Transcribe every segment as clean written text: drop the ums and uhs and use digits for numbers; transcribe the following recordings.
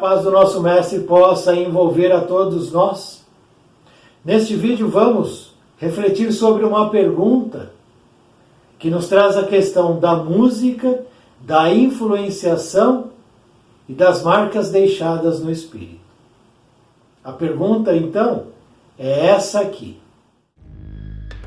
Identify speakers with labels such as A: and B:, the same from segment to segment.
A: paz do nosso Mestre possa envolver a todos nós. Neste vídeo vamos refletir sobre uma pergunta que nos traz a questão da música, da influenciação e das marcas deixadas no espírito. A pergunta, então, é essa aqui.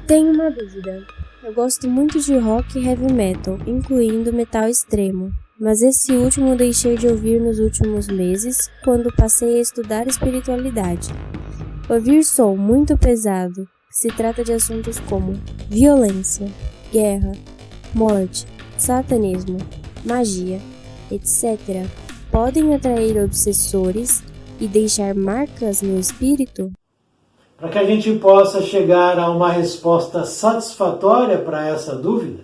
B: Tenho uma dúvida. Eu gosto muito de rock e heavy metal, incluindo metal extremo, mas esse último deixei de ouvir nos últimos meses, quando passei a estudar espiritualidade. Ouvir som muito pesado, que se trata de assuntos como violência, guerra, morte, satanismo, magia, etc., podem atrair obsessores e deixar marcas no espírito?
A: Para que a gente possa chegar a uma resposta satisfatória para essa dúvida,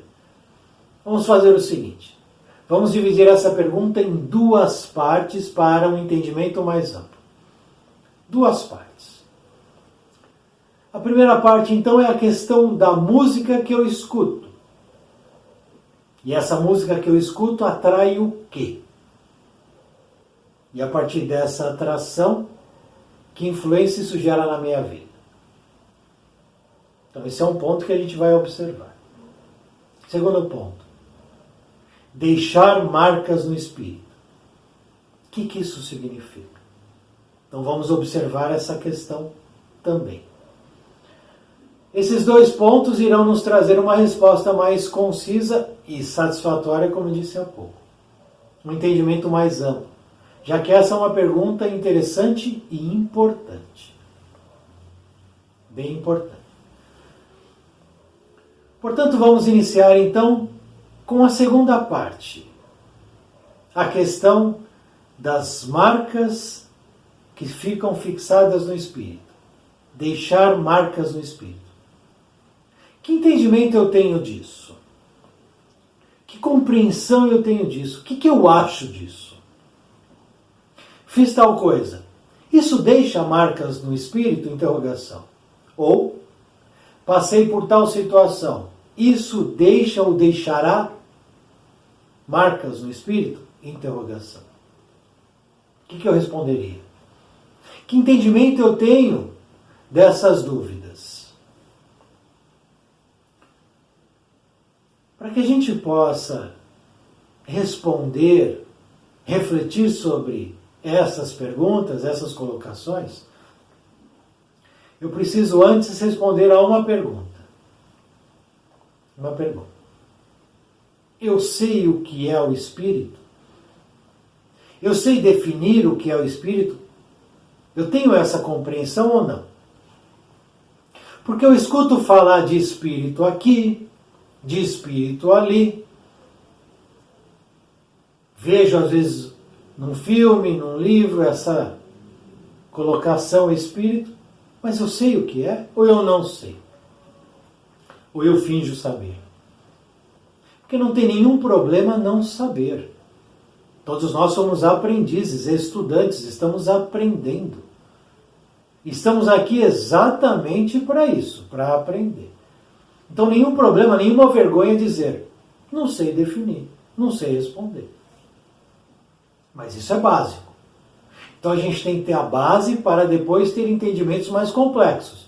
A: vamos fazer o seguinte. Vamos dividir essa pergunta em duas partes para um entendimento mais amplo. Duas partes. A primeira parte, então, é a questão da música que eu escuto. E essa música que eu escuto atrai o quê? E a partir dessa atração, que influência isso gera na minha vida? Então esse é um ponto que a gente vai observar. Segundo ponto. Deixar marcas no espírito. O que isso significa? Então vamos observar essa questão também. Esses dois pontos irão nos trazer uma resposta mais concisa e satisfatória, como disse há pouco. Um entendimento mais amplo, já que essa é uma pergunta interessante e importante. Bem importante. Portanto, vamos iniciar então com a segunda parte. A questão das marcas que ficam fixadas no espírito. Deixar marcas no espírito. Que entendimento eu tenho disso? Que compreensão eu tenho disso? O que eu acho disso? Fiz tal coisa. Isso deixa marcas no espírito? Interrogação. Ou, passei por tal situação. Isso deixa ou deixará marcas no espírito? Interrogação. O que eu responderia? Que entendimento eu tenho dessas dúvidas? Para que a gente possa responder, refletir sobre essas perguntas, essas colocações, eu preciso antes responder a uma pergunta. Uma pergunta. Eu sei o que é o espírito? Eu sei definir o que é o espírito? Eu tenho essa compreensão ou não? Porque eu escuto falar de espírito aqui, de espírito ali. Vejo às vezes num filme, num livro, essa colocação espírito, mas eu sei o que é ou eu não sei? Ou eu finjo saber? Porque não tem nenhum problema não saber. Todos nós somos aprendizes, estudantes, estamos aprendendo. Estamos aqui exatamente para isso, para aprender. Então nenhum problema, nenhuma vergonha dizer, não sei definir, não sei responder. Mas isso é básico. Então a gente tem que ter a base para depois ter entendimentos mais complexos.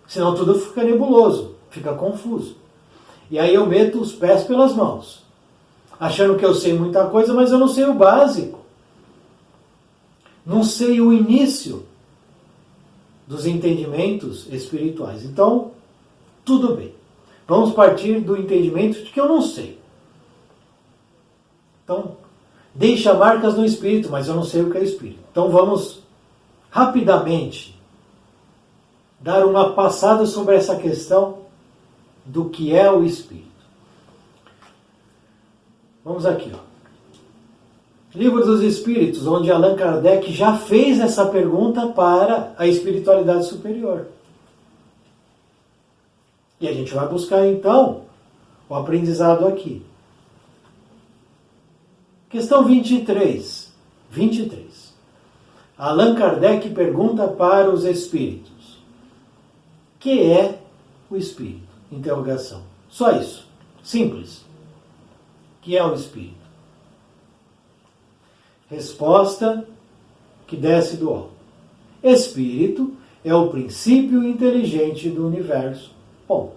A: Senão tudo fica nebuloso, fica confuso. E aí eu meto os pés pelas mãos, achando que eu sei muita coisa, mas eu não sei o básico. Não sei o início dos entendimentos espirituais. Então, tudo bem. Vamos partir do entendimento de que eu não sei. Então, deixa marcas no espírito, mas eu não sei o que é espírito. Então vamos rapidamente dar uma passada sobre essa questão do que é o espírito. Vamos aqui, ó. Livro dos Espíritos, onde Allan Kardec já fez essa pergunta para a espiritualidade superior. E a gente vai buscar então o aprendizado aqui. Questão 23. Allan Kardec pergunta para os espíritos: que é o espírito? Interrogação. Só isso. Simples. Que é o espírito? Resposta que desce do alto. Espírito é o princípio inteligente do universo. Ponto.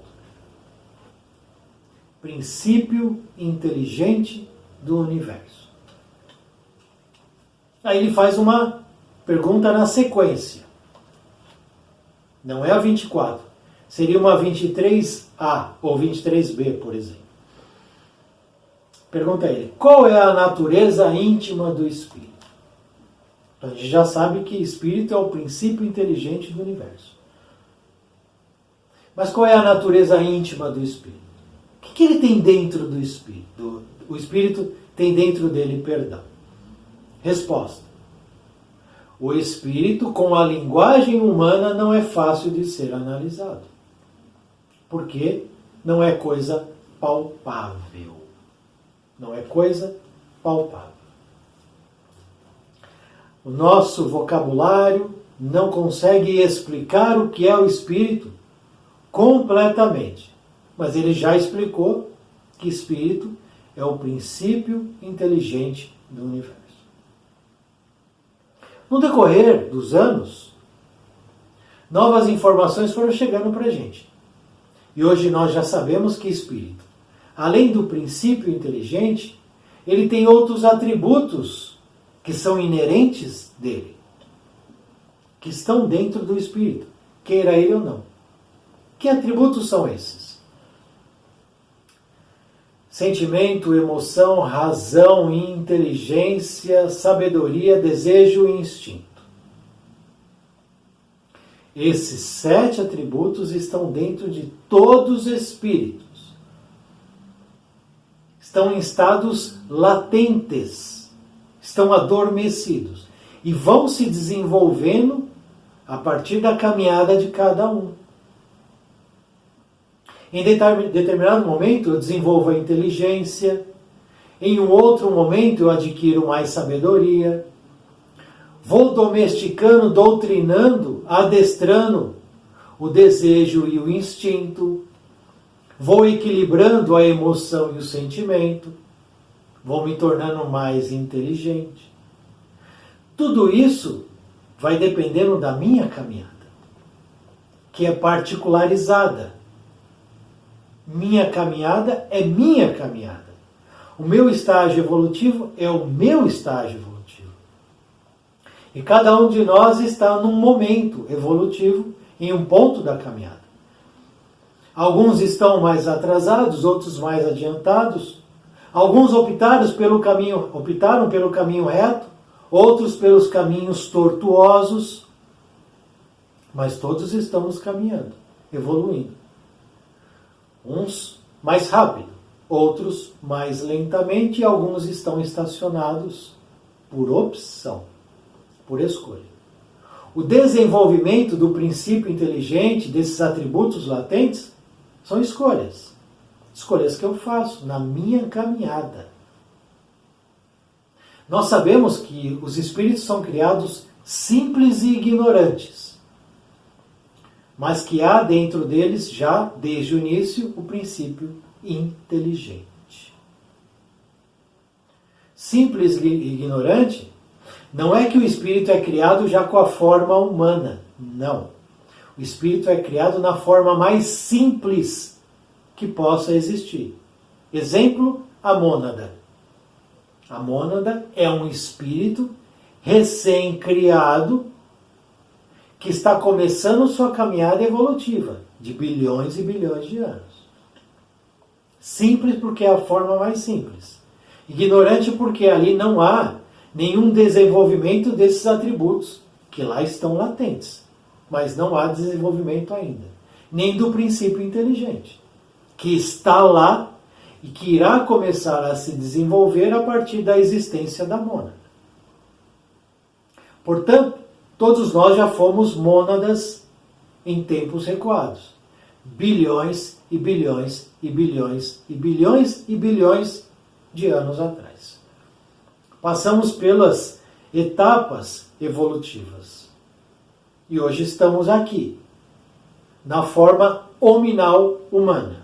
A: Princípio inteligente do universo. Aí ele faz uma pergunta na sequência. Não é a 24. Seria uma 23A ou 23B, por exemplo. Pergunta a ele: qual é a natureza íntima do Espírito? Então a gente já sabe que Espírito é o princípio inteligente do universo. Mas qual é a natureza íntima do Espírito? O que ele tem dentro do Espírito? O Espírito tem dentro dele perdão. Resposta: o Espírito, com a linguagem humana, não é fácil de ser analisado. Porque não é coisa palpável. Não é coisa palpável. O nosso vocabulário não consegue explicar o que é o Espírito completamente. Mas ele já explicou que Espírito é o princípio inteligente do universo. No decorrer dos anos, novas informações foram chegando para a gente. E hoje nós já sabemos que Espírito, além do princípio inteligente, ele tem outros atributos que são inerentes dele, que estão dentro do Espírito, queira ele ou não. Que atributos são esses? Sentimento, emoção, razão, inteligência, sabedoria, desejo e instinto. Esses 7 atributos estão dentro de todos os espíritos. Estão em estados latentes, estão adormecidos e vão se desenvolvendo a partir da caminhada de cada um. Em determinado momento eu desenvolvo a inteligência, em um outro momento eu adquiro mais sabedoria, vou domesticando, doutrinando, adestrando o desejo e o instinto, vou equilibrando a emoção e o sentimento, vou me tornando mais inteligente. Tudo isso vai dependendo da minha caminhada, que é particularizada. Minha caminhada é minha caminhada. O meu estágio evolutivo é o meu estágio evolutivo. E cada um de nós está num momento evolutivo, em um ponto da caminhada. Alguns estão mais atrasados, outros mais adiantados. Alguns optaram pelo caminho reto, outros pelos caminhos tortuosos. Mas todos estamos caminhando, evoluindo. Uns mais rápido, outros mais lentamente, e alguns estão estacionados por opção, por escolha. O desenvolvimento do princípio inteligente, desses atributos latentes, são escolhas. Escolhas que eu faço na minha caminhada. Nós sabemos que os espíritos são criados simples e ignorantes, mas que há dentro deles já, desde o início, o princípio inteligente. Simples e ignorante não é que o espírito é criado já com a forma humana. Não. O espírito é criado na forma mais simples que possa existir. Exemplo, a mônada. A mônada é um espírito recém-criado que está começando sua caminhada evolutiva de bilhões e bilhões de anos. Simples porque é a forma mais simples. Ignorante porque ali não há nenhum desenvolvimento desses atributos, que lá estão latentes, mas não há desenvolvimento ainda. Nem do princípio inteligente, que está lá e que irá começar a se desenvolver a partir da existência da mônada. Portanto, todos nós já fomos mônadas em tempos recuados. Bilhões e bilhões e bilhões e bilhões e bilhões de anos atrás. Passamos pelas etapas evolutivas. E hoje estamos aqui, na forma hominal humana.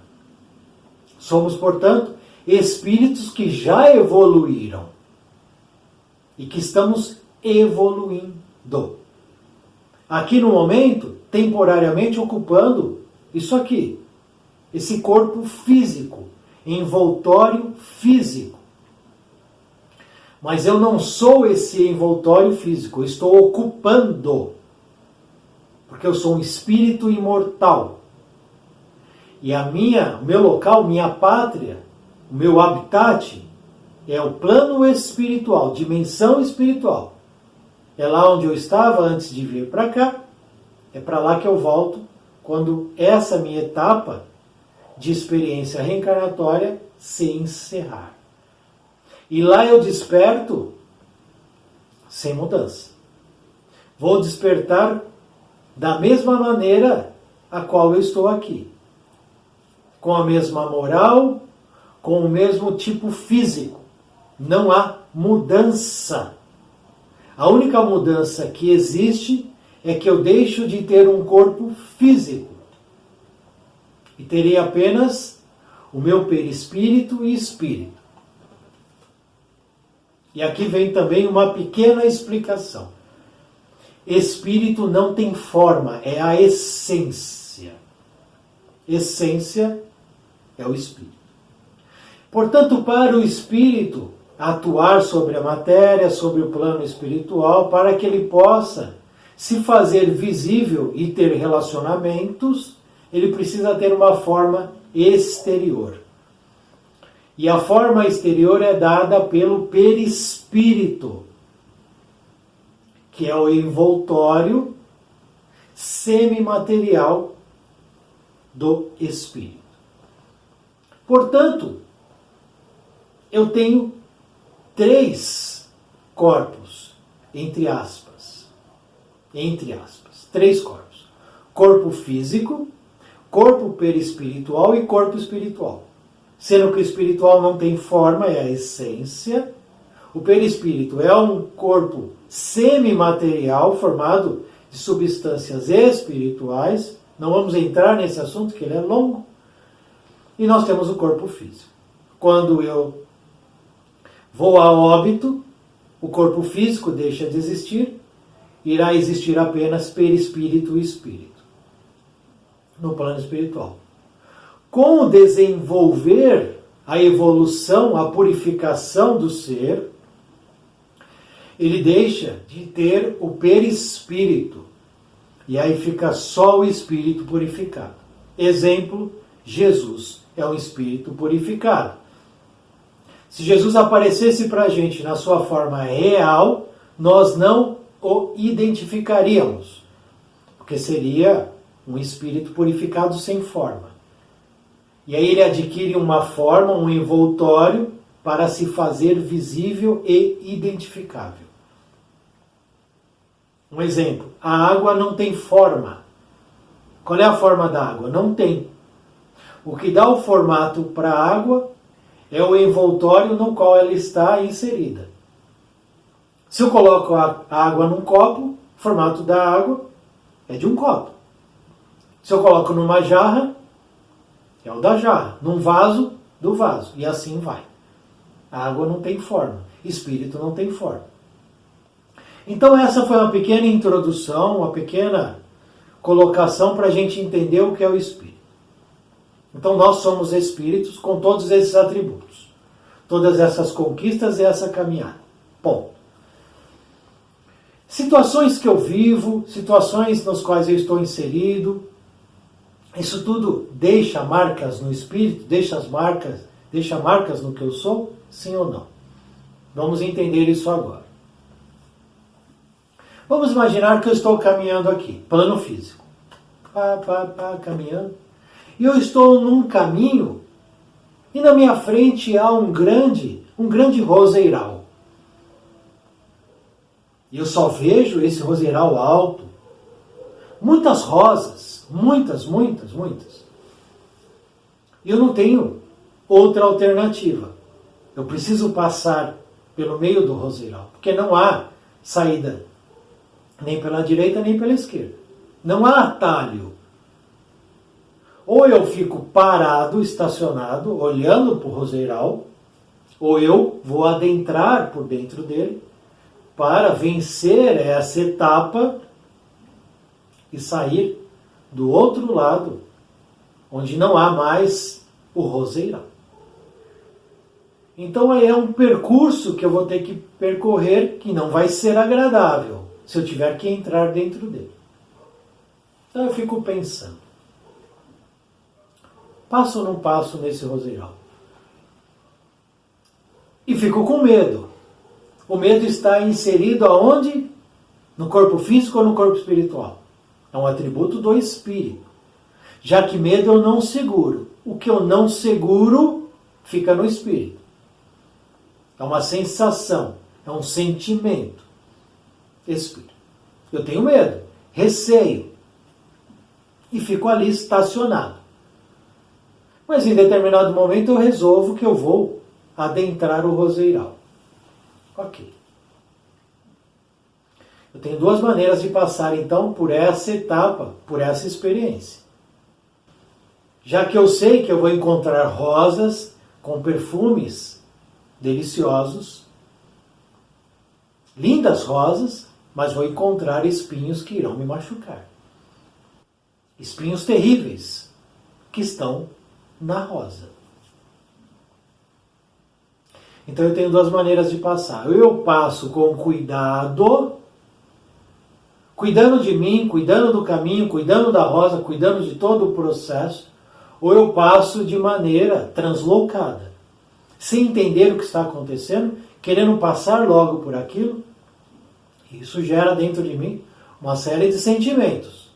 A: Somos, portanto, espíritos que já evoluíram e que estamos evoluindo. Aqui no momento, temporariamente ocupando isso aqui, esse corpo físico, envoltório físico. Mas eu não sou esse envoltório físico, eu estou ocupando, porque eu sou um espírito imortal. E o meu local, minha pátria, o meu habitat é o plano espiritual, dimensão espiritual. É lá onde eu estava antes de vir para cá, é para lá que eu volto quando essa minha etapa de experiência reencarnatória se encerrar. E lá eu desperto sem mudança. Vou despertar da mesma maneira a qual eu estou aqui. Com a mesma moral, com o mesmo tipo físico. Não há mudança. A única mudança que existe é que eu deixo de ter um corpo físico. E terei apenas o meu perispírito e espírito. E aqui vem também uma pequena explicação. Espírito não tem forma, é a essência. Essência é o espírito. Portanto, para o espírito atuar sobre a matéria, sobre o plano espiritual, para que ele possa se fazer visível e ter relacionamentos, ele precisa ter uma forma exterior. E a forma exterior é dada pelo perispírito, que é o envoltório semimaterial do espírito. Portanto, eu tenho 3 corpos, entre aspas, 3 corpos. Corpo físico, corpo perispiritual e corpo espiritual. Sendo que o espiritual não tem forma, é a essência. O perispírito é um corpo semimaterial formado de substâncias espirituais. Não vamos entrar nesse assunto, que ele é longo. E nós temos o corpo físico. Quando eu vou a óbito, o corpo físico deixa de existir, irá existir apenas perispírito e espírito, no plano espiritual. Com o desenvolver, a evolução, a purificação do ser, ele deixa de ter o perispírito, e aí fica só o espírito purificado. Exemplo, Jesus é um espírito purificado. Se Jesus aparecesse para a gente na sua forma real, nós não o identificaríamos, porque seria um espírito purificado sem forma. E aí ele adquire uma forma, um envoltório, para se fazer visível e identificável. Um exemplo, a água não tem forma. Qual é a forma da água? Não tem. O que dá o formato para a água é o envoltório no qual ela está inserida. Se eu coloco a água num copo, o formato da água é de um copo. Se eu coloco numa jarra, é o da jarra. Num vaso, do vaso. E assim vai. A água não tem forma. Espírito não tem forma. Então essa foi uma pequena introdução, uma pequena colocação para a gente entender o que é o espírito. Então nós somos espíritos com todos esses atributos. Todas essas conquistas e essa caminhada. Ponto. Situações que eu vivo, situações nas quais eu estou inserido, isso tudo deixa marcas no espírito, deixa marcas no que eu sou, sim ou não? Vamos entender isso agora. Vamos imaginar que eu estou caminhando aqui, plano físico. Caminhando. E eu estou num caminho e na minha frente há um grande roseiral. E eu só vejo esse roseiral alto. Muitas rosas, muitas. E eu não tenho outra alternativa. Eu preciso passar pelo meio do roseiral, porque não há saída nem pela direita nem pela esquerda. Não há atalho. Ou eu fico parado, estacionado, olhando para o roseiral, ou eu vou adentrar por dentro dele para vencer essa etapa e sair do outro lado, onde não há mais o roseiral. Então é um percurso que eu vou ter que percorrer que não vai ser agradável se eu tiver que entrar dentro dele. Então eu fico pensando, passo ou não passo nesse roseiral? E fico com medo. O medo está inserido aonde? No corpo físico ou no corpo espiritual? É um atributo do espírito. Já que medo eu não seguro. O que eu não seguro fica no espírito. É uma sensação, é um sentimento. Espírito. Eu tenho medo, receio. E fico ali estacionado. Mas em determinado momento eu resolvo que eu vou adentrar o roseiral. Ok. Eu tenho duas maneiras de passar, então, por essa etapa, por essa experiência. Já que eu sei que eu vou encontrar rosas com perfumes deliciosos, lindas rosas, mas vou encontrar espinhos que irão me machucar. Espinhos terríveis que estão na rosa. Então eu tenho duas maneiras de passar. Eu passo com cuidado, cuidando de mim, cuidando do caminho, cuidando da rosa, cuidando de todo o processo, ou eu passo de maneira translocada, sem entender o que está acontecendo, querendo passar logo por aquilo. Isso gera dentro de mim uma série de sentimentos.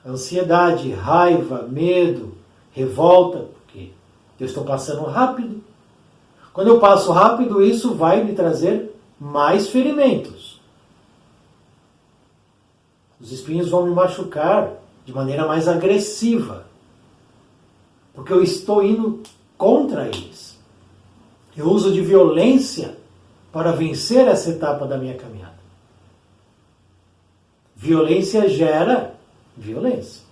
A: Ansiedade, raiva, medo, revolta, porque eu estou passando rápido. Quando eu passo rápido, isso vai me trazer mais ferimentos. Os espinhos vão me machucar de maneira mais agressiva, porque eu estou indo contra eles. Eu uso de violência para vencer essa etapa da minha caminhada. Violência gera violência.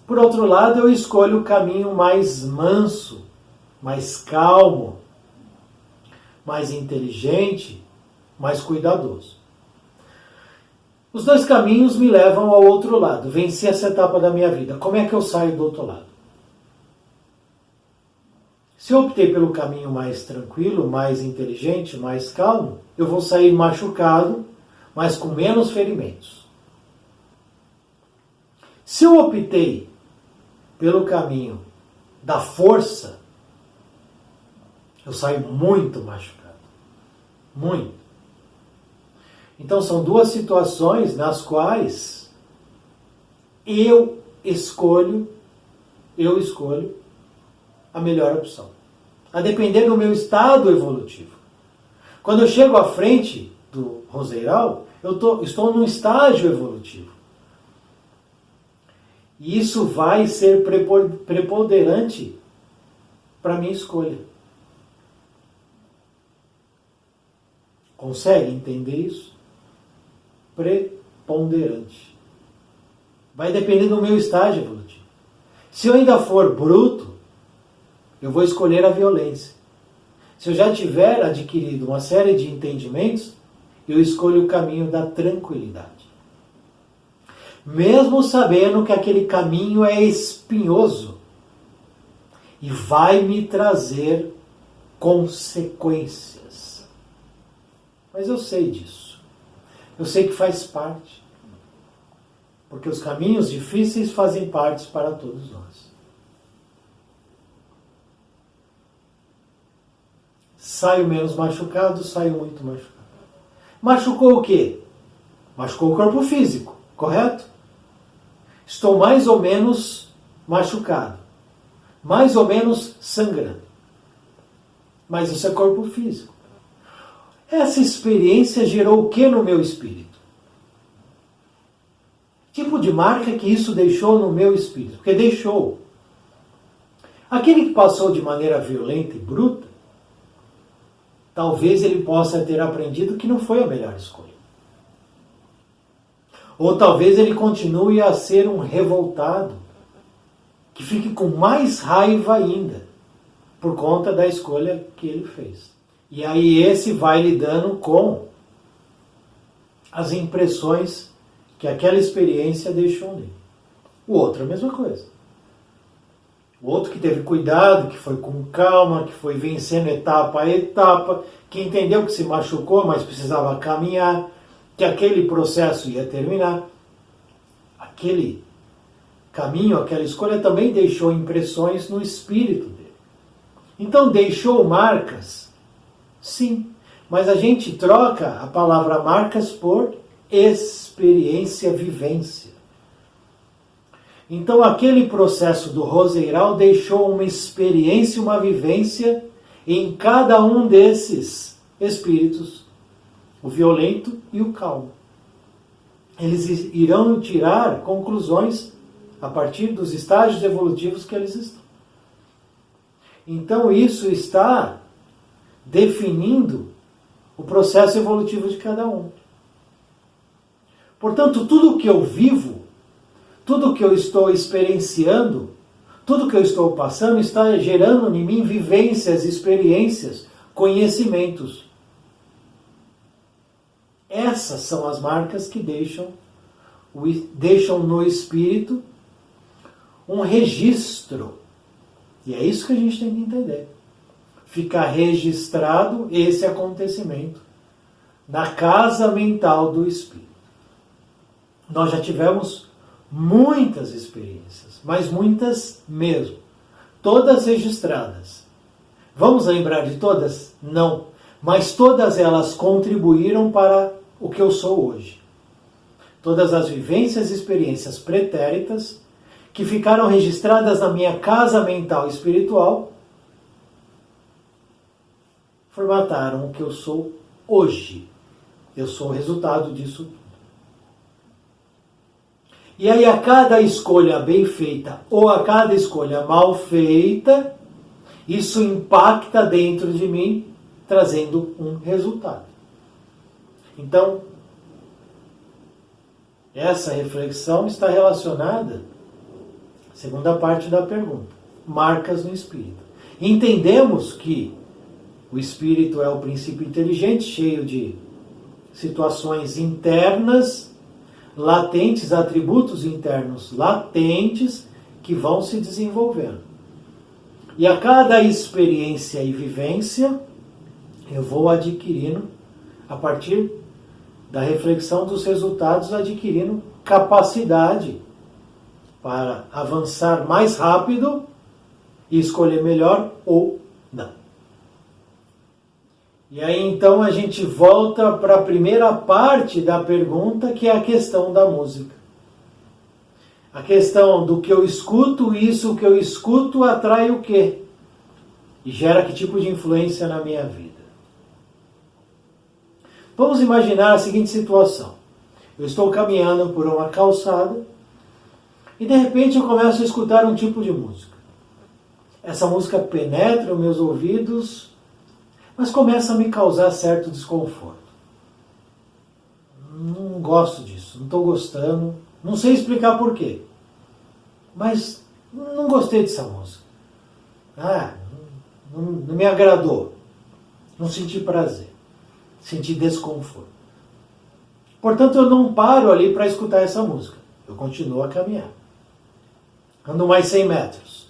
A: Por outro lado, eu escolho o caminho mais manso, mais calmo, mais inteligente, mais cuidadoso. Os dois caminhos me levam ao outro lado. Venci essa etapa da minha vida. Como é que eu saio do outro lado? Se eu optei pelo caminho mais tranquilo, mais inteligente, mais calmo, eu vou sair machucado, mas com menos ferimentos. Se eu optei pelo caminho da força, eu saio muito machucado. Muito. Então são duas situações nas quais eu escolho a melhor opção. A depender do meu estado evolutivo. Quando eu chego à frente do roseiral, estou num estágio evolutivo. E isso vai ser preponderante para a minha escolha. Consegue entender isso? Preponderante. Vai depender do meu estágio evolutivo. Se eu ainda for bruto, eu vou escolher a violência. Se eu já tiver adquirido uma série de entendimentos, eu escolho o caminho da tranquilidade. Mesmo sabendo que aquele caminho é espinhoso e vai me trazer consequências. Mas eu sei disso. Eu sei que faz parte. Porque os caminhos difíceis fazem parte para todos nós. Saio menos machucado, saio muito machucado. Machucou o quê? Machucou o corpo físico, correto? Estou mais ou menos machucado. Mais ou menos sangrando. Mas isso é corpo físico. Essa experiência gerou o que no meu espírito? Que tipo de marca que isso deixou no meu espírito? Porque deixou. Aquele que passou de maneira violenta e bruta, talvez ele possa ter aprendido que não foi a melhor escolha. Ou talvez ele continue a ser um revoltado, que fique com mais raiva ainda, por conta da escolha que ele fez. E aí esse vai lidando com as impressões que aquela experiência deixou nele. O outro é a mesma coisa. O outro que teve cuidado, que foi com calma, que foi vencendo etapa a etapa, que entendeu que se machucou, mas precisava caminhar, que aquele processo ia terminar. Aquele caminho, aquela escolha também deixou impressões no espírito dele. Então deixou marcas? Sim. Mas a gente troca a palavra marcas por experiência, vivência. Então aquele processo do roseiral deixou uma experiência, uma vivência em cada um desses espíritos, o violento e o calmo. Eles irão tirar conclusões a partir dos estágios evolutivos que eles estão. Então isso está definindo o processo evolutivo de cada um. Portanto, tudo que eu vivo, tudo que eu estou experienciando, tudo que eu estou passando está gerando em mim vivências, experiências, conhecimentos. Essas são as marcas que deixam no espírito um registro. E é isso que a gente tem que entender. Ficar registrado esse acontecimento na casa mental do espírito. Nós já tivemos muitas experiências, mas muitas mesmo. Todas registradas. Vamos lembrar de todas? Não. Mas todas elas contribuíram para o que eu sou hoje. Todas as vivências e experiências pretéritas que ficaram registradas na minha casa mental espiritual formataram o que eu sou hoje. Eu sou o resultado disso tudo. E aí a cada escolha bem feita ou a cada escolha mal feita, isso impacta dentro de mim, trazendo um resultado. Então, essa reflexão está relacionada à segunda parte da pergunta, marcas no espírito. Entendemos que o espírito é o princípio inteligente, cheio de situações internas, latentes, atributos internos latentes, que vão se desenvolvendo. E a cada experiência e vivência, eu vou adquirindo, a partir da reflexão dos resultados, adquirindo capacidade para avançar mais rápido e escolher melhor ou não. E aí então a gente volta para a primeira parte da pergunta, que é a questão da música. A questão do que eu escuto, isso que eu escuto atrai o quê? E gera que tipo de influência na minha vida? Vamos imaginar a seguinte situação. Eu estou caminhando por uma calçada e de repente eu começo a escutar um tipo de música. Essa música penetra os meus ouvidos, mas começa a me causar certo desconforto. Não gosto disso, não estou gostando, não sei explicar por quê. Mas não gostei dessa música. Não me agradou. Não senti prazer. Senti desconforto. Portanto, eu não paro ali para escutar essa música. Eu continuo a caminhar. Ando mais 100 metros.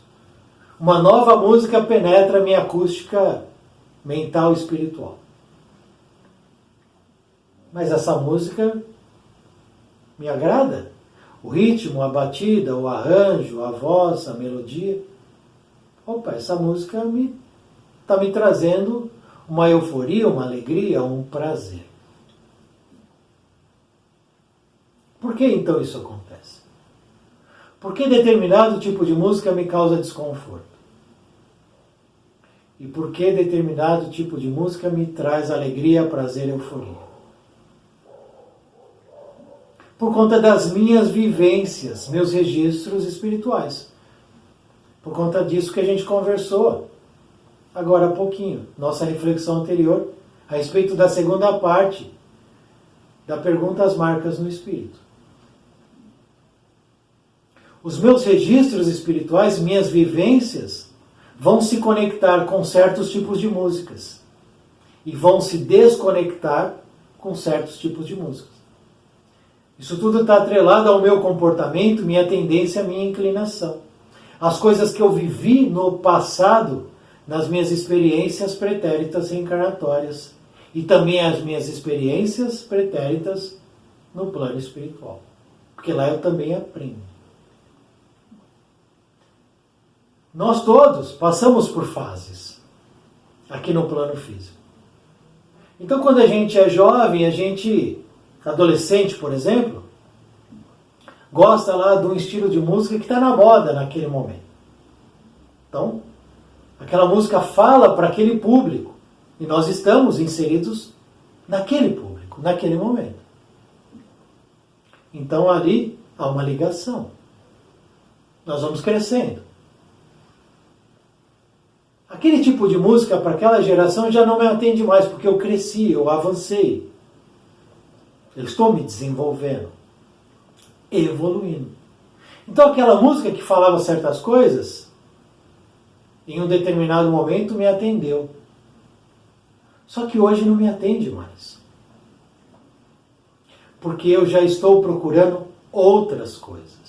A: Uma nova música penetra a minha acústica mental e espiritual. Mas essa música me agrada. O ritmo, a batida, o arranjo, a voz, a melodia. Opa, essa música está me trazendo uma euforia, uma alegria, um prazer. Por que então isso acontece? Por que determinado tipo de música me causa desconforto? E por que determinado tipo de música me traz alegria, prazer e euforia? Por conta das minhas vivências, meus registros espirituais. Por conta disso que a gente conversou agora há pouquinho, nossa reflexão anterior, a respeito da segunda parte da pergunta As Marcas no Espírito. Os meus registros espirituais, minhas vivências, vão se conectar com certos tipos de músicas. e vão se desconectar com certos tipos de músicas. Isso tudo está atrelado ao meu comportamento, minha tendência, minha inclinação. As coisas que eu vivi no passado, nas minhas experiências pretéritas reencarnatórias, e também as minhas experiências pretéritas no plano espiritual. Porque lá eu também aprendo. Nós todos passamos por fases aqui no plano físico. Então, quando a gente é jovem, adolescente, por exemplo, gosta lá de um estilo de música que está na moda naquele momento. Então, aquela música fala para aquele público e nós estamos inseridos naquele público, naquele momento. Então, ali há uma ligação. Nós vamos crescendo. Aquele tipo de música para aquela geração já não me atende mais, porque eu cresci, eu avancei. Eu estou me desenvolvendo, evoluindo. Então aquela música que falava certas coisas, em um determinado momento me atendeu. Só que hoje não me atende mais. Porque eu já estou procurando outras coisas.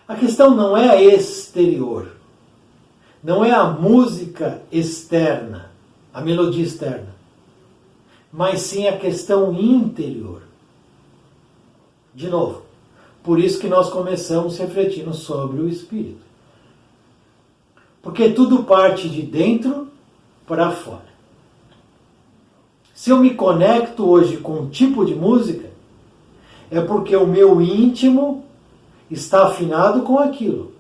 A: A questão não é a exterior, não é a música externa, a melodia externa, mas sim a questão interior. De novo, por isso que nós começamos refletindo sobre o espírito. Porque tudo parte de dentro para fora. Se eu me conecto hoje com um tipo de música, é porque o meu íntimo está afinado com aquilo,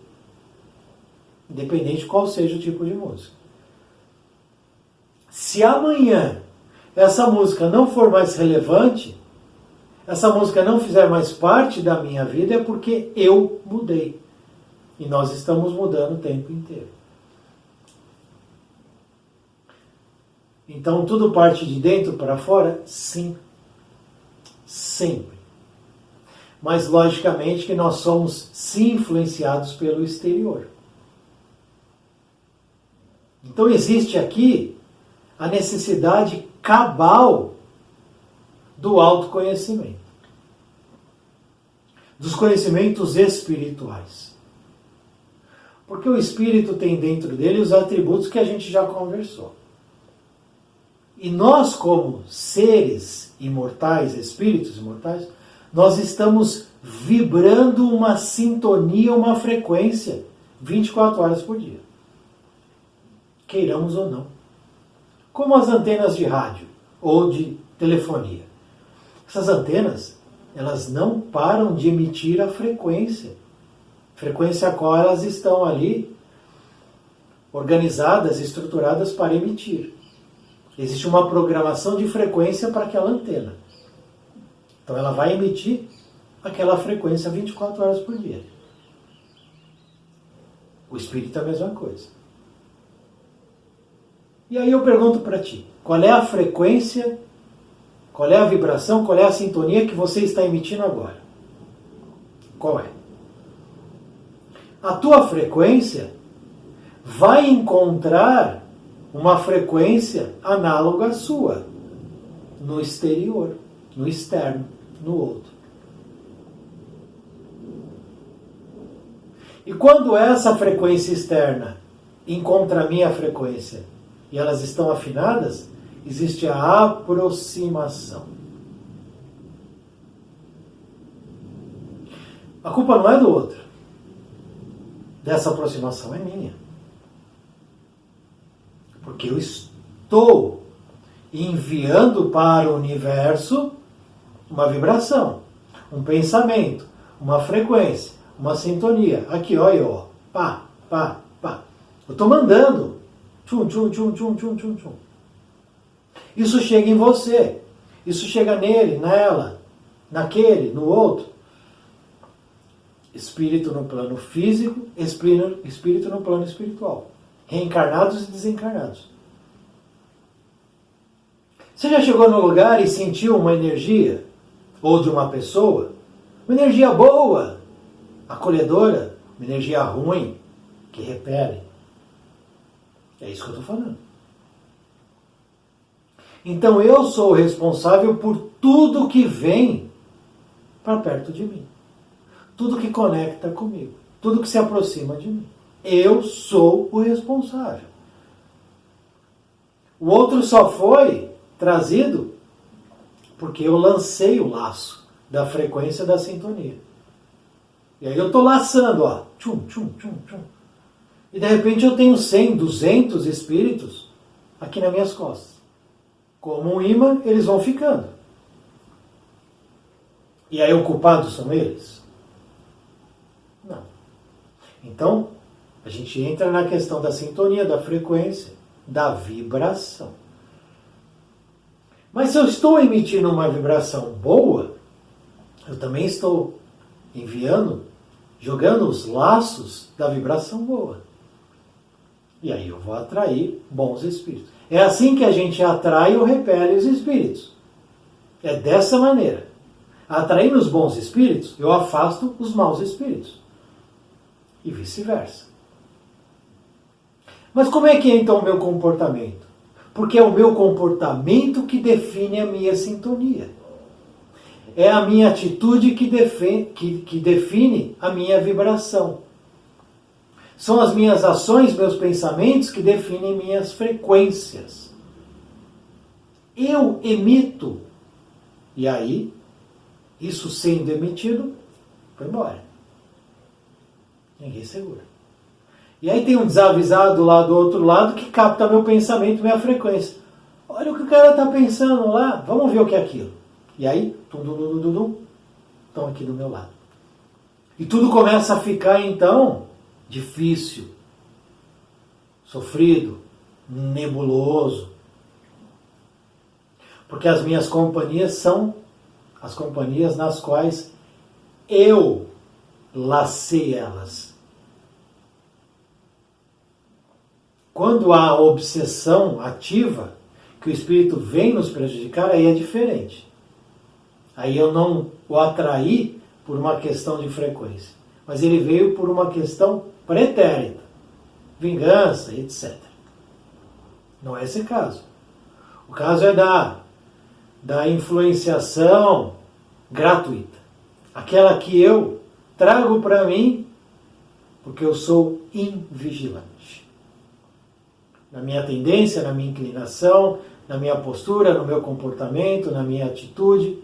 A: independente de qual seja o tipo de música. Se amanhã essa música não for mais relevante, essa música não fizer mais parte da minha vida, é porque eu mudei. E nós estamos mudando o tempo inteiro. Então tudo parte de dentro para fora? Sim. Sempre. Mas logicamente que nós somos sim influenciados pelo exterior. Então existe aqui a necessidade cabal do autoconhecimento, dos conhecimentos espirituais. Porque o espírito tem dentro dele os atributos que a gente já conversou. E nós, como seres imortais, espíritos imortais, nós estamos vibrando uma sintonia, uma frequência, 24 horas por dia. Queiramos ou não. Como as antenas de rádio ou de telefonia. Essas antenas, elas não param de emitir a frequência. Frequência a qual elas estão ali organizadas, estruturadas para emitir. Existe uma programação de frequência para aquela antena. Então ela vai emitir aquela frequência 24 horas por dia. O espírito é a mesma coisa. E aí eu pergunto para ti, qual é a frequência, qual é a vibração, qual é a sintonia que você está emitindo agora? Qual é? A tua frequência vai encontrar uma frequência análoga à sua, no exterior, no externo, no outro. E quando essa frequência externa encontra a minha frequência e elas estão afinadas, existe a aproximação. A culpa não é do outro. Dessa aproximação é minha. Porque eu estou enviando para o universo uma vibração, um pensamento, uma frequência, uma sintonia. Aqui, olha, ó. Pá, pá, pá. Eu estou mandando. Tchum, tchum, tchum, tchum, tchum, tchum, tchum. Isso chega em você. Isso chega nele, nela, naquele, no outro. Espírito no plano físico, espírito no plano espiritual. Reencarnados e desencarnados. Você já chegou no lugar e sentiu uma energia, ou de uma pessoa, uma energia boa, acolhedora, uma energia ruim, que repele? É isso que eu estou falando. Então eu sou o responsável por tudo que vem para perto de mim. Tudo que conecta comigo. Tudo que se aproxima de mim. Eu sou o responsável. O outro só foi trazido porque eu lancei o laço da frequência da sintonia. E aí eu estou laçando, ó. Tchum, tchum, tchum, tchum. E de repente eu tenho 100, 200 espíritos aqui nas minhas costas. Como um imã, eles vão ficando. E aí o culpado são eles? Não. Então, a gente entra na questão da sintonia, da frequência, da vibração. Mas se eu estou emitindo uma vibração boa, eu também estou enviando, jogando os laços da vibração boa. E aí eu vou atrair bons espíritos. É assim que a gente atrai ou repele os espíritos. É dessa maneira. Atraindo os bons espíritos, eu afasto os maus espíritos. E vice-versa. Mas como é que é então o meu comportamento? Porque é o meu comportamento que define a minha sintonia. É a minha atitude que define a minha vibração. São as minhas ações, meus pensamentos que definem minhas frequências. Eu emito. E aí, isso sendo emitido, foi embora. Ninguém segura. E aí tem um desavisado lá do outro lado que capta meu pensamento, minha frequência. Olha o que o cara está pensando lá, vamos ver o que é aquilo. E aí, estão aqui do meu lado. E tudo começa a ficar, então, difícil, sofrido, nebuloso. Porque as minhas companhias são as companhias nas quais eu lacei elas. Quando há obsessão ativa, que o espírito vem nos prejudicar, aí é diferente. Aí eu não o atraí por uma questão de frequência, mas ele veio por uma questão pretérita, vingança, etc. Não é esse caso. O caso é da influenciação gratuita. Aquela que eu trago para mim porque eu sou invigilante. Na minha tendência, na minha inclinação, na minha postura, no meu comportamento, na minha atitude,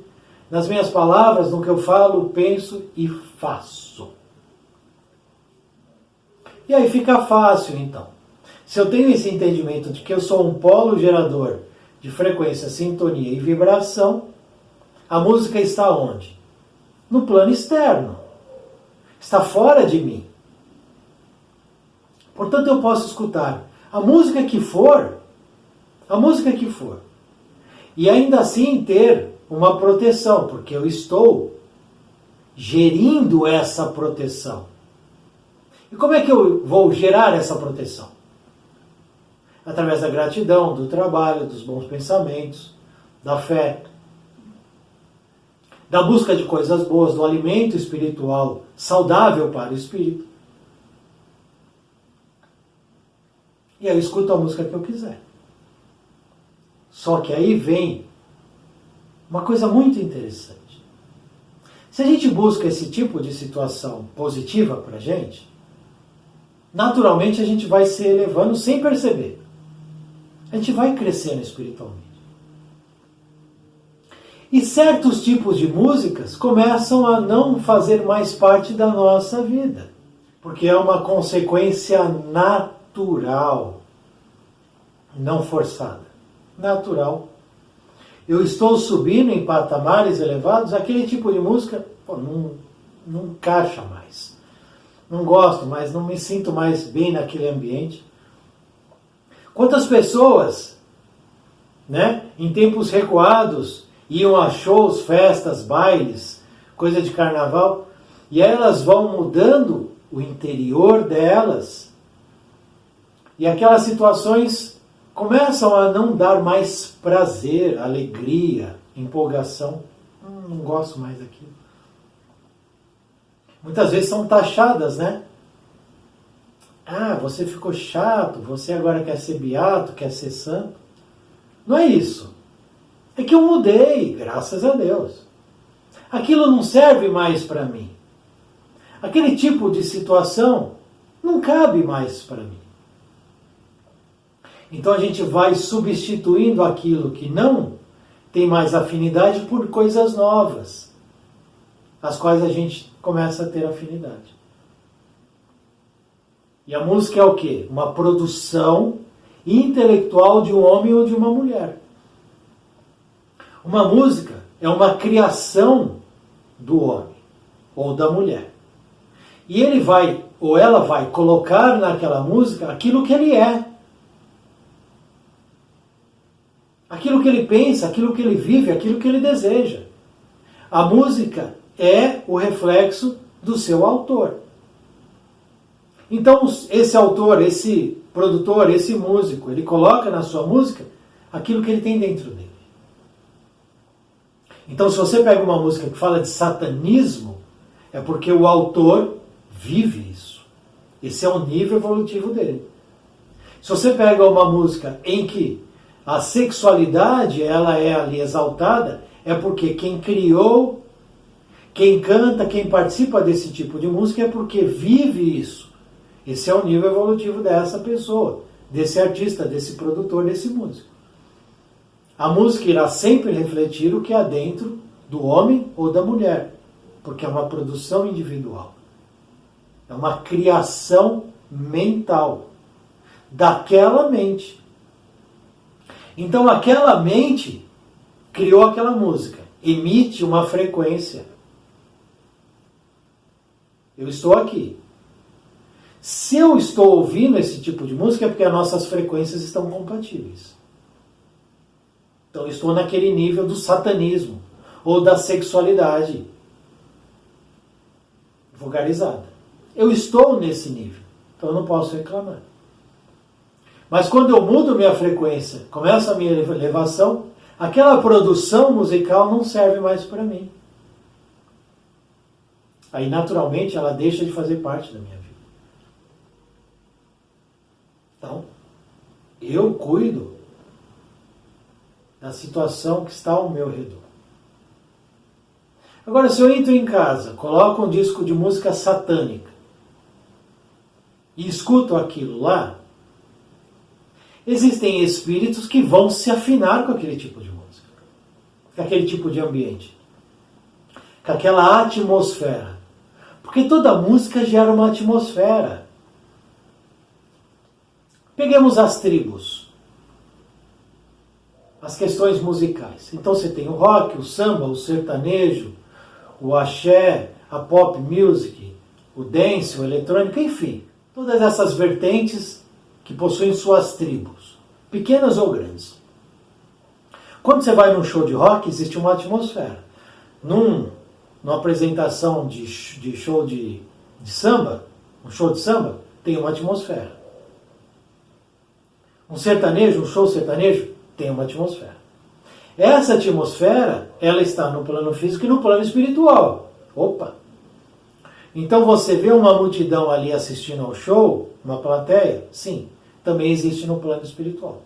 A: nas minhas palavras, no que eu falo, penso e faço. E aí fica fácil, então. Se eu tenho esse entendimento de que eu sou um polo gerador de frequência, sintonia e vibração, a música está onde? No plano externo. Está fora de mim. Portanto, eu posso escutar a música que for, e ainda assim ter uma proteção, porque eu estou gerindo essa proteção. E como é que eu vou gerar essa proteção? Através da gratidão, do trabalho, dos bons pensamentos, da fé, da busca de coisas boas, do alimento espiritual saudável para o espírito. E aí eu escuto a música que eu quiser. Só que aí vem uma coisa muito interessante. Se a gente busca esse tipo de situação positiva para a gente, naturalmente a gente vai se elevando sem perceber. A gente vai crescendo espiritualmente. E certos tipos de músicas começam a não fazer mais parte da nossa vida, porque é uma consequência natural, não forçada, natural. Eu estou subindo em patamares elevados, aquele tipo de música não encaixa mais. Não gosto mais, não me sinto mais bem naquele ambiente. Quantas pessoas, em tempos recuados, iam a shows, festas, bailes, coisa de carnaval, e elas vão mudando o interior delas, e aquelas situações começam a não dar mais prazer, alegria, empolgação. Não gosto mais daquilo. Muitas vezes são taxadas, Ah, você ficou chato, você agora quer ser beato, quer ser santo. Não é isso. É que eu mudei, graças a Deus. Aquilo não serve mais para mim. Aquele tipo de situação não cabe mais para mim. Então a gente vai substituindo aquilo que não tem mais afinidade por coisas novas, as quais a gente começa a ter afinidade. E a música é o quê? Uma produção intelectual de um homem ou de uma mulher. Uma música é uma criação do homem ou da mulher. E ele vai, ou ela vai, colocar naquela música aquilo que ele é. Aquilo que ele pensa, aquilo que ele vive, aquilo que ele deseja. A música é o reflexo do seu autor. Então, esse autor, esse produtor, esse músico, ele coloca na sua música aquilo que ele tem dentro dele. Então, se você pega uma música que fala de satanismo, é porque o autor vive isso. Esse é o nível evolutivo dele. Se você pega uma música em que a sexualidade ela é ali exaltada, é porque quem criou, quem canta, quem participa desse tipo de música é porque vive isso. Esse é o nível evolutivo dessa pessoa, desse artista, desse produtor, desse músico. A música irá sempre refletir o que há dentro do homem ou da mulher, porque é uma produção individual. É uma criação mental daquela mente. Então aquela mente criou aquela música, emite uma frequência. Eu estou aqui. Se eu estou ouvindo esse tipo de música é porque as nossas frequências estão compatíveis. Então eu estou naquele nível do satanismo ou da sexualidade vulgarizada. Eu estou nesse nível, então eu não posso reclamar. Mas quando eu mudo minha frequência, começa a minha elevação, aquela produção musical não serve mais para mim. Aí naturalmente ela deixa de fazer parte da minha vida. Então, eu cuido da situação que está ao meu redor. Agora, se eu entro em casa, coloco um disco de música satânica e escuto aquilo lá, existem espíritos que vão se afinar com aquele tipo de música, com aquele tipo de ambiente, com aquela atmosfera. Porque toda música gera uma atmosfera. Peguemos as tribos, as questões musicais. Então você tem o rock, o samba, o sertanejo, o axé, a pop music, o dance, o eletrônico, enfim. Todas essas vertentes que possuem suas tribos, pequenas ou grandes. Quando você vai num show de rock, existe uma atmosfera. Numa apresentação de show de samba, um show de samba, tem uma atmosfera. Um sertanejo, um show sertanejo, tem uma atmosfera. Essa atmosfera, ela está no plano físico e no plano espiritual. Opa! Então você vê uma multidão ali assistindo ao show, uma plateia, sim, também existe no plano espiritual.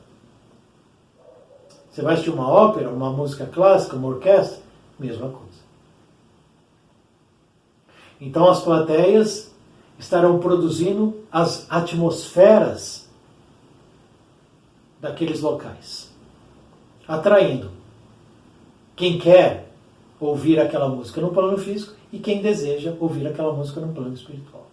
A: Você vai assistir uma ópera, uma música clássica, uma orquestra, mesma coisa. Então as plateias estarão produzindo as atmosferas daqueles locais, atraindo quem quer ouvir aquela música no plano físico e quem deseja ouvir aquela música no plano espiritual.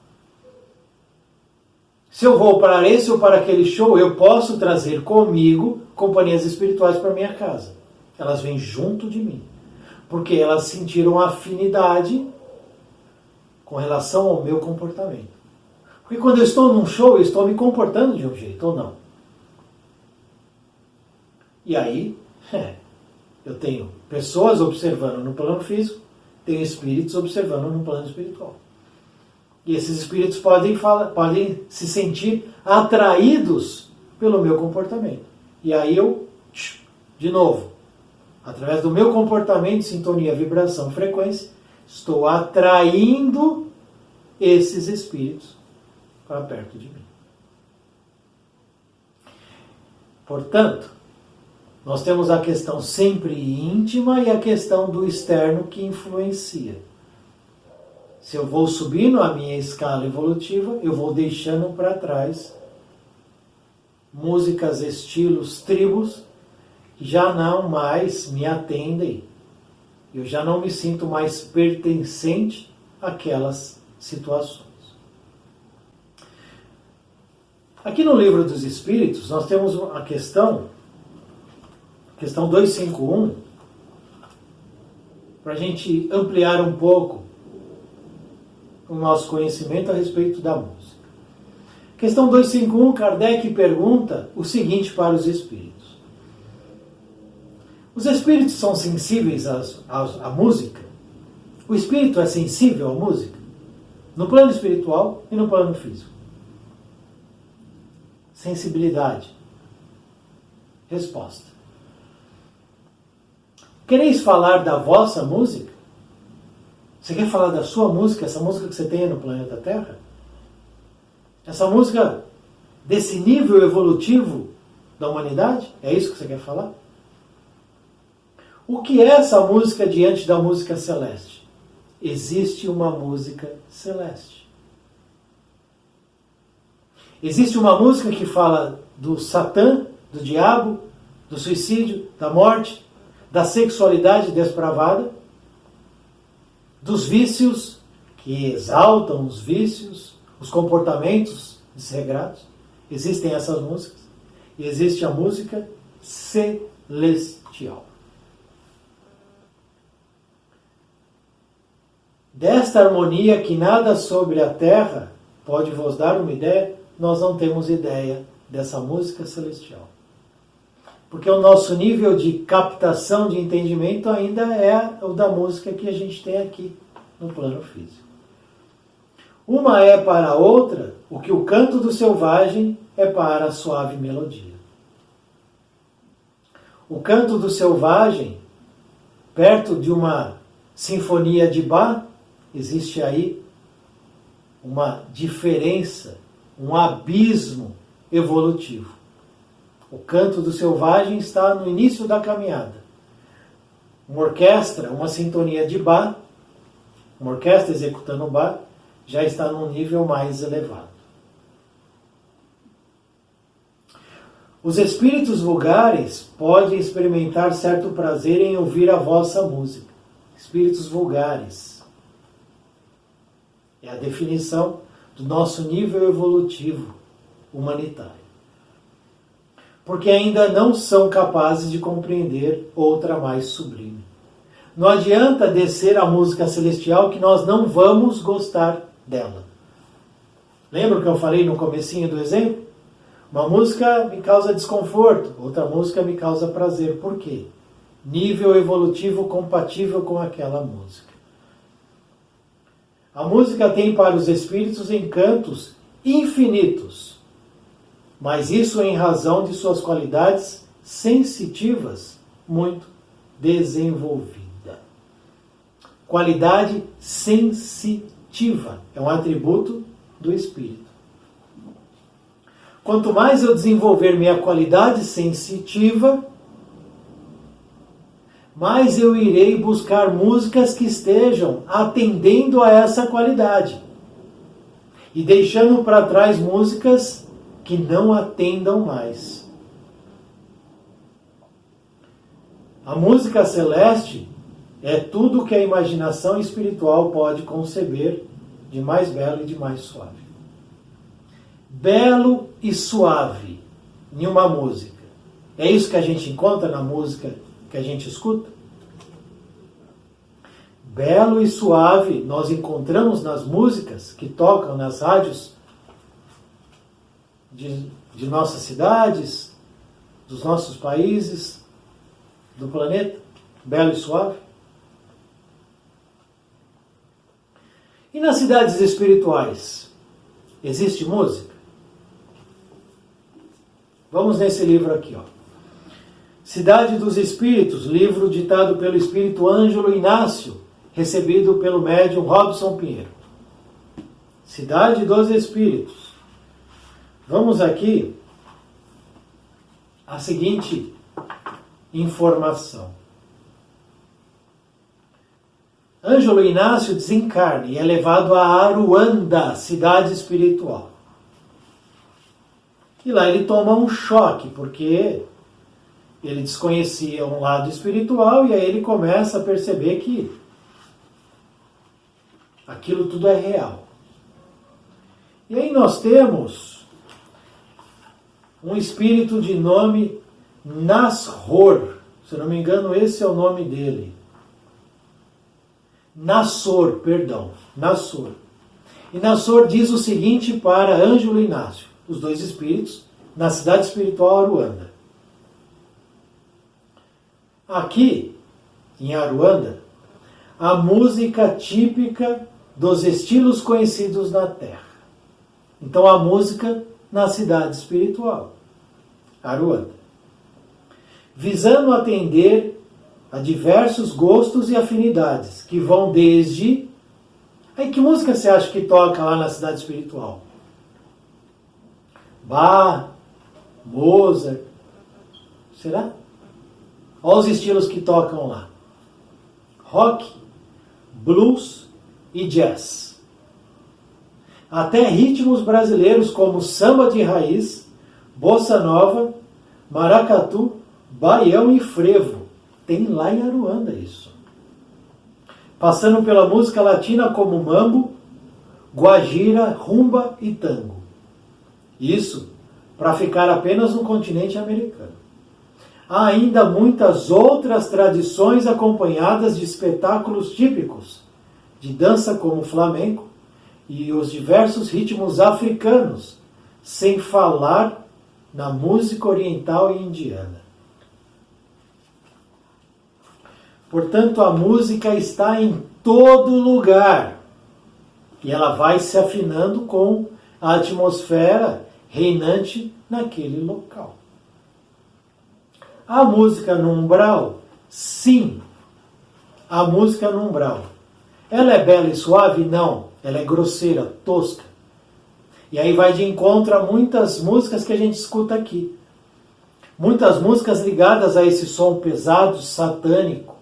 A: Se eu vou para esse ou para aquele show, eu posso trazer comigo companhias espirituais para minha casa. Elas vêm junto de mim, porque elas sentiram afinidade com relação ao meu comportamento. Porque quando eu estou num show, eu estou me comportando de um jeito ou não. E aí, eu tenho pessoas observando no plano físico, tenho espíritos observando no plano espiritual. E esses espíritos podem se sentir atraídos pelo meu comportamento. E aí eu, de novo, através do meu comportamento, sintonia, vibração, frequência, estou atraindo esses espíritos para perto de mim. Portanto, Nós temos a questão sempre íntima e a questão do externo que influencia. Se eu vou subindo a minha escala evolutiva, eu vou deixando para trás músicas, estilos, tribos que já não mais me atendem. Eu já não me sinto mais pertencente àquelas situações. Aqui no Livro dos Espíritos, nós temos a questão 251, para a gente ampliar um pouco o nosso conhecimento a respeito da música. Questão 251, Kardec pergunta o seguinte para os espíritos. Os espíritos são sensíveis à música? O espírito é sensível à música? No plano espiritual e no plano físico. Sensibilidade. Resposta. Quereis falar da vossa música? Você quer falar da sua música, essa música que você tem no planeta Terra? Essa música desse nível evolutivo da humanidade? É isso que você quer falar? O que é essa música diante da música celeste? Existe uma música celeste. Existe uma música que fala do Satã, do diabo, do suicídio, da morte, da sexualidade despravada, dos vícios, que exaltam os vícios, os comportamentos desregrados. Existem essas músicas. E existe a música celestial. Desta harmonia que nada sobre a terra pode vos dar uma ideia, nós não temos ideia dessa música celestial. Porque o nosso nível de captação, de entendimento ainda é o da música que a gente tem aqui no plano físico. Uma é para a outra o que o canto do selvagem é para a suave melodia. O canto do selvagem, perto de uma sinfonia de Bach, existe aí uma diferença, um abismo evolutivo. O canto do selvagem está no início da caminhada. Uma orquestra, uma sintonia de Bach, uma orquestra executando Bach, já está num nível mais elevado. Os espíritos vulgares podem experimentar certo prazer em ouvir a vossa música. Espíritos vulgares. É a definição do nosso nível evolutivo humanitário. Porque ainda não são capazes de compreender outra mais sublime. Não adianta descer a música celestial que nós não vamos gostar dela. Lembra o que eu falei no comecinho do exemplo? Uma música me causa desconforto, outra música me causa prazer. Por quê? Nível evolutivo compatível com aquela música. A música tem para os espíritos encantos infinitos. Mas isso em razão de suas qualidades sensitivas muito desenvolvida. Qualidade sensitiva é um atributo do espírito. Quanto mais eu desenvolver minha qualidade sensitiva, mais eu irei buscar músicas que estejam atendendo a essa qualidade e deixando para trás músicas que não atendam mais. A música celeste é tudo que a imaginação espiritual pode conceber de mais belo e de mais suave. Belo e suave em uma música. É isso que a gente encontra na música que a gente escuta? Belo e suave nós encontramos nas músicas que tocam nas rádios de nossas cidades, dos nossos países, do planeta, belo e suave. E nas cidades espirituais, existe música? Vamos nesse livro aqui, ó. Cidade dos Espíritos, livro ditado pelo Espírito Ângelo Inácio, recebido pelo médium Robson Pinheiro. Cidade dos Espíritos. Vamos aqui à seguinte informação. Ângelo Inácio desencarna e é levado a Aruanda, cidade espiritual. E lá ele toma um choque, porque ele desconhecia um lado espiritual e aí ele começa a perceber que aquilo tudo é real. E aí nós temos um espírito de nome Nashor. Se eu não me engano, esse é o nome dele. Nassor. E Nassor diz o seguinte para Ângelo Inácio, os dois espíritos, na cidade espiritual Aruanda. Aqui, em Aruanda, a música típica dos estilos conhecidos na Terra. Então, a música na cidade espiritual, Aruanda. Visando atender a diversos gostos e afinidades, que vão desde... Aí, que música você acha que toca lá na cidade espiritual? Bach, Mozart, será? Olha os estilos que tocam lá. Rock, blues e jazz. Até ritmos brasileiros como samba de raiz, bossa nova, maracatu, baião e frevo. Tem lá em Aruanda isso. Passando pela música latina como mambo, guajira, rumba e tango. Isso para ficar apenas no continente americano. Há ainda muitas outras tradições acompanhadas de espetáculos típicos, de dança como flamenco e os diversos ritmos africanos, sem falar na música oriental e indiana. Portanto, a música está em todo lugar e ela vai se afinando com a atmosfera reinante naquele local. A música no umbral? Sim, a música no umbral. Ela é bela e suave? Não. Ela é grosseira, tosca. E aí vai de encontro a muitas músicas que a gente escuta aqui. Muitas músicas ligadas a esse som pesado, satânico,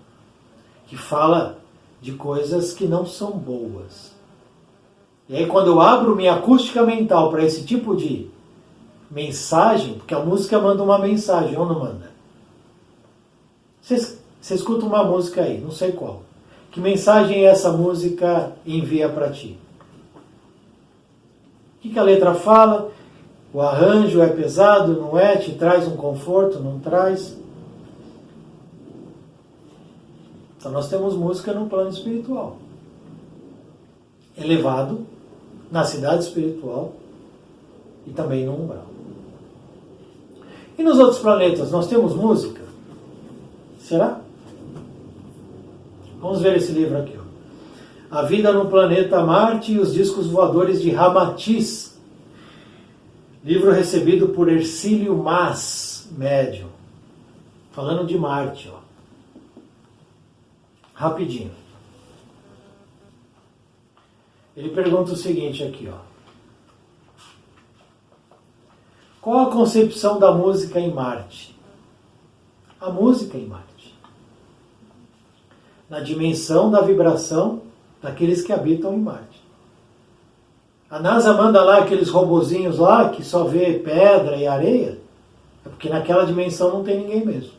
A: que fala de coisas que não são boas. E aí quando eu abro minha acústica mental para esse tipo de mensagem, porque a música manda uma mensagem, ou não manda? Você escuta uma música aí, não sei qual. Que mensagem essa música envia para ti? O que a letra fala? O arranjo é pesado, não é? Te traz um conforto, não traz? Então nós temos música no plano espiritual. Elevado, na cidade espiritual e também no umbral. E nos outros planetas nós temos música? Será? Vamos ver esse livro aqui. Ó. A Vida no Planeta Marte e os Discos Voadores de Ramatiz. Livro recebido por Hercílio Mas, médium. Falando de Marte. Ó. Rapidinho. Ele pergunta o seguinte aqui. Ó. Qual a concepção da música em Marte? A música em Marte. Na dimensão da vibração daqueles que habitam em Marte. A NASA manda lá aqueles robozinhos lá que só vê pedra e areia, é porque naquela dimensão não tem ninguém mesmo.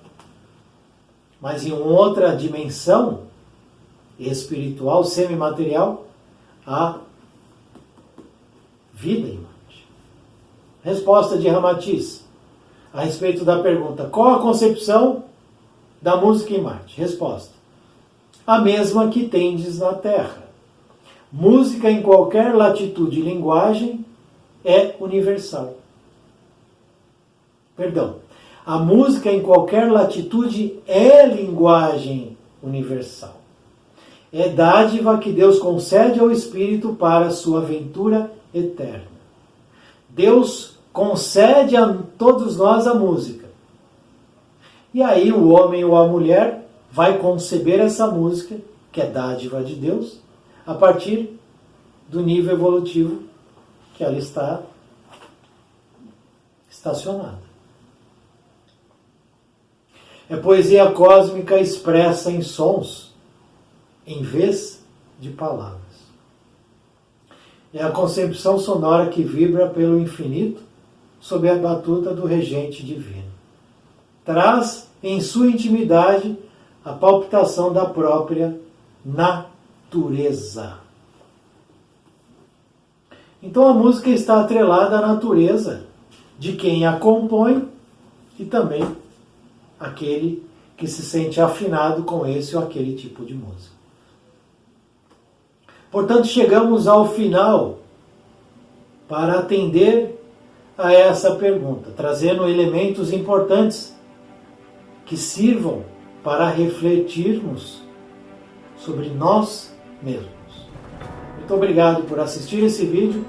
A: Mas em outra dimensão espiritual, semimaterial, há vida em Marte. Resposta de Ramatiz a respeito da pergunta: qual a concepção da música em Marte? Resposta: a mesma que tendes na Terra. Música em qualquer latitude e linguagem é universal. Perdão. A música em qualquer latitude é linguagem universal. É dádiva que Deus concede ao Espírito para a sua aventura eterna. Deus concede a todos nós a música. E aí o homem ou a mulher vai conceber essa música, que é dádiva de Deus, a partir do nível evolutivo que ela está estacionada. É poesia cósmica expressa em sons, em vez de palavras. É a concepção sonora que vibra pelo infinito sob a batuta do regente divino. Traz em sua intimidade a palpitação da própria natureza. Então a música está atrelada à natureza de quem a compõe e também aquele que se sente afinado com esse ou aquele tipo de música. Portanto, chegamos ao final para atender a essa pergunta, trazendo elementos importantes que sirvam para refletirmos sobre nós mesmos. Muito obrigado por assistir esse vídeo.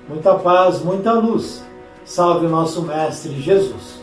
A: Muita paz, muita luz. Salve o nosso Mestre Jesus.